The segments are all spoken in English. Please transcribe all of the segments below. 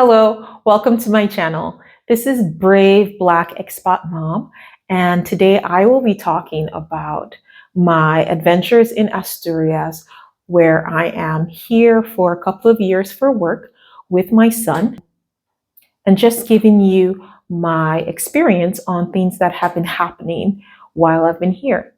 Hello, welcome to my channel. This is Brave Black Expat Mom, and today I will be talking about my adventures in Asturias, where I am here for a couple of years for work with my son, and just giving you my experience on things that have been happening while I've been here.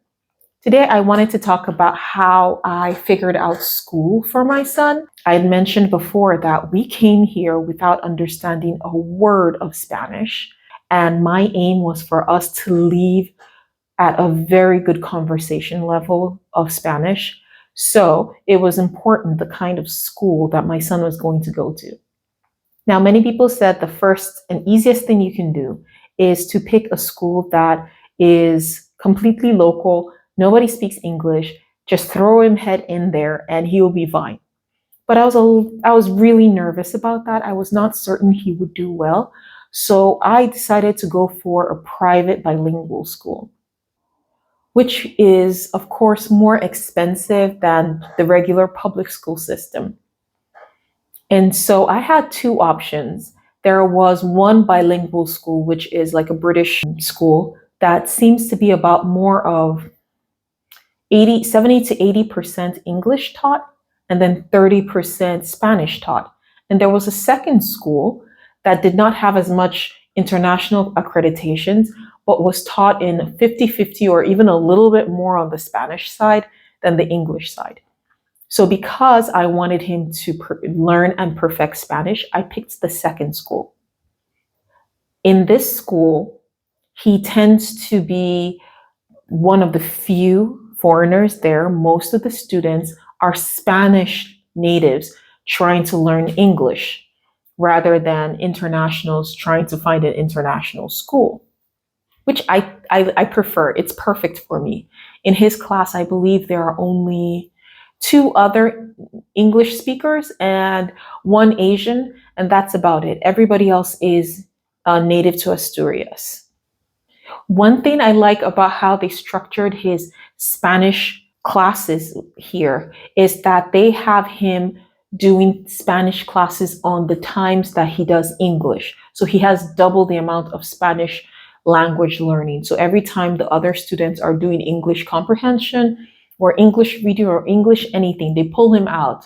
Today, I wanted to talk about how I figured out school for my son. I had mentioned before that we came here without understanding a word of Spanish, and my aim was for us to leave at a very good conversation level of Spanish. So it was important the kind of school that my son was going to go to. Now, many people said the first and easiest thing you can do is to pick a school that is completely local. Nobody speaks English. Just throw him head in there and he'll be fine. But I was really nervous about that. I was not certain he would do well. So I decided to go for a private bilingual school, which is, of course, more expensive than the regular public school system. And so I had two options. There was one bilingual school, which is like a British school that seems to be about more of 70 to 80% English taught, and then 30% Spanish taught. And there was a second school that did not have as much international accreditations, but was taught in 50-50 or even a little bit more on the Spanish side than the English side. So because I wanted him to learn and perfect Spanish, I picked the second school. In this school, he tends to be one of the few foreigners there. Most of the students are Spanish natives trying to learn English rather than internationals trying to find an international school, which I prefer. It's perfect for me. In his class, I believe there are only two other English speakers and one Asian, and that's about it. Everybody else is native to Asturias. One thing I like about how they structured his Spanish classes here is that they have him doing Spanish classes on the times that he does English. So he has double the amount of Spanish language learning. So every time the other students are doing English comprehension or English reading or English anything, they pull him out.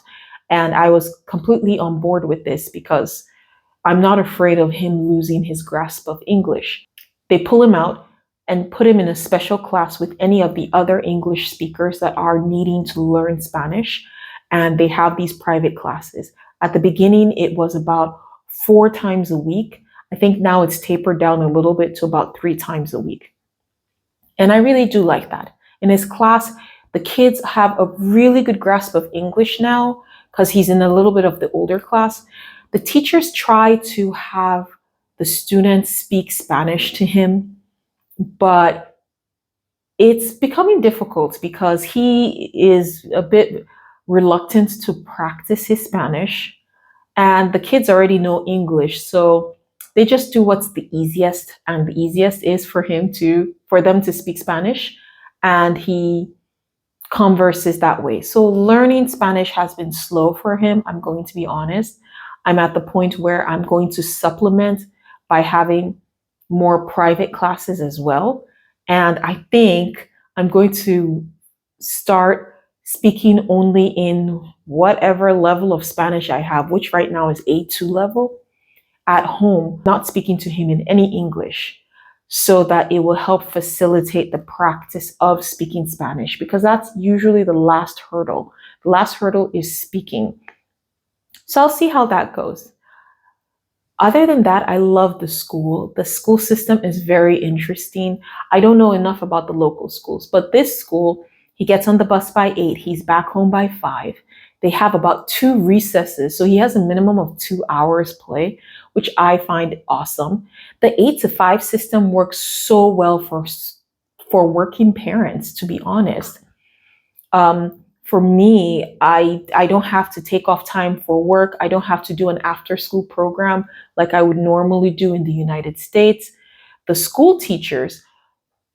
And I was completely on board with this because I'm not afraid of him losing his grasp of English. They pull him out and put him in a special class with any of the other English speakers that are needing to learn Spanish. And they have these private classes. At the beginning, it was about 4 times a week. I think now it's tapered down a little bit to about 3 times a week. And I really do like that. In his class, the kids have a really good grasp of English now because he's in a little bit of the older class. The teachers try to have the students speak Spanish to him, but it's becoming difficult because he is a bit reluctant to practice his Spanish, and the kids already know English, so they just do what's the easiest, and the easiest is for them to speak Spanish, and he converses that way. So learning Spanish has been slow for him, I'm going to be honest. I'm at the point where I'm going to supplement by having more private classes as well. And I think I'm going to start speaking only in whatever level of Spanish I have, which right now is A2 level, at home, not speaking to him in any English, so that it will help facilitate the practice of speaking Spanish, because that's usually the last hurdle. The last hurdle is speaking. So I'll see how that goes. Other than that, I love the school. The school system is very interesting. I don't know enough about the local schools, but this school, he gets on the bus by 8. He's back home by 5. They have about 2 recesses. So he has a minimum of 2 hours play, which I find awesome. The 8 to 5 system works so well for working parents, to be honest. For me, I don't have to take off time for work. I don't have to do an after school program like I would normally do in the United States. The school teachers,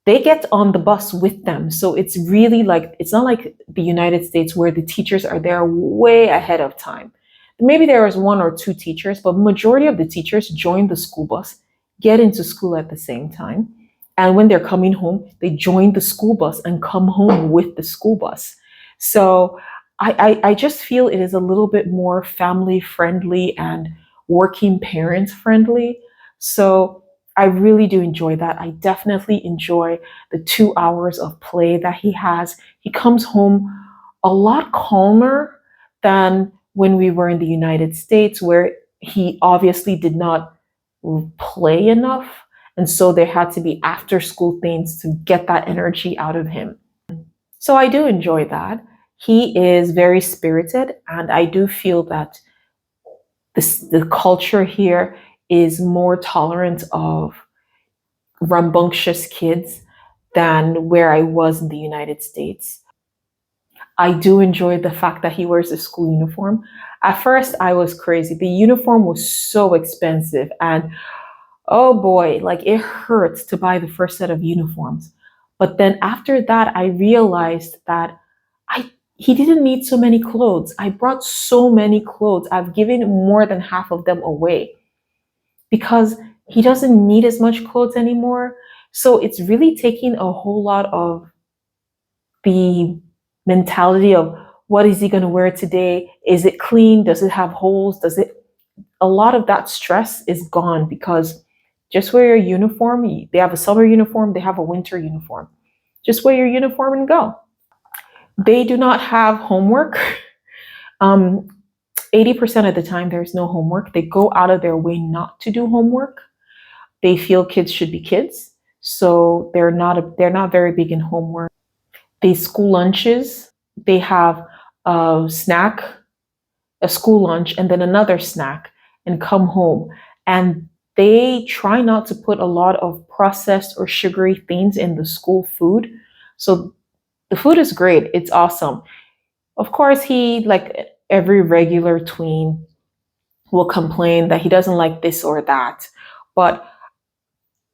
they get on the bus with them. So it's really like, it's not like the United States where the teachers are there way ahead of time. maybe there was one or two teachers, but majority of the teachers join the school bus, get into school at the same time. And when they're coming home, they join the school bus and come home with the school bus. So I just feel it is a little bit more family friendly and working parents friendly. So I really do enjoy that. I definitely enjoy the 2 hours of play that he has. He comes home a lot calmer than when we were in the United States, where he obviously did not play enough. And so there had to be after school things to get that energy out of him. So I do enjoy that. He is very spirited, and I do feel that the culture here is more tolerant of rambunctious kids than where I was in the United States. I do enjoy the fact that he wears a school uniform. At first, I was crazy. The uniform was so expensive, and oh boy, like it hurts to buy the first set of uniforms. But then after that, I realized that he didn't need so many clothes. I brought so many clothes. I've given more than half of them away because he doesn't need as much clothes anymore. So it's really taking a whole lot of the mentality of what is he going to wear today? Is it clean? Does it have holes? A lot of that stress is gone because just wear your uniform. They have a summer uniform, they have a winter uniform. Just wear your uniform and go. They do not have homework. 80% of the time, there's no homework. They go out of their way not to do homework. They feel kids should be kids, so they're not very big in homework. They school lunches. They have a snack, a school lunch, and then another snack, and come home. And they try not to put a lot of processed or sugary things in the school food. So the food is great. It's awesome. Of course, he, like every regular tween, will complain that he doesn't like this or that. But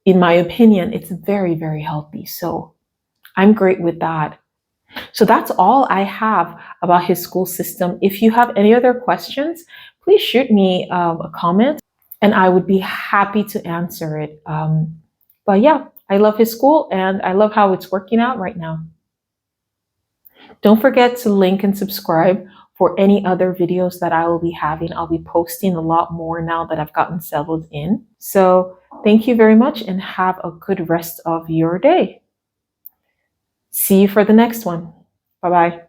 in my opinion, it's very, very healthy. So I'm great with that. So that's all I have about his school system. If you have any other questions, please shoot me a comment and I would be happy to answer it. But yeah, I love his school and I love how it's working out right now. Don't forget to link and subscribe for any other videos that I will be having. I'll be posting a lot more now that I've gotten settled in. So thank you very much and have a good rest of your day. See you for the next one. Bye-bye.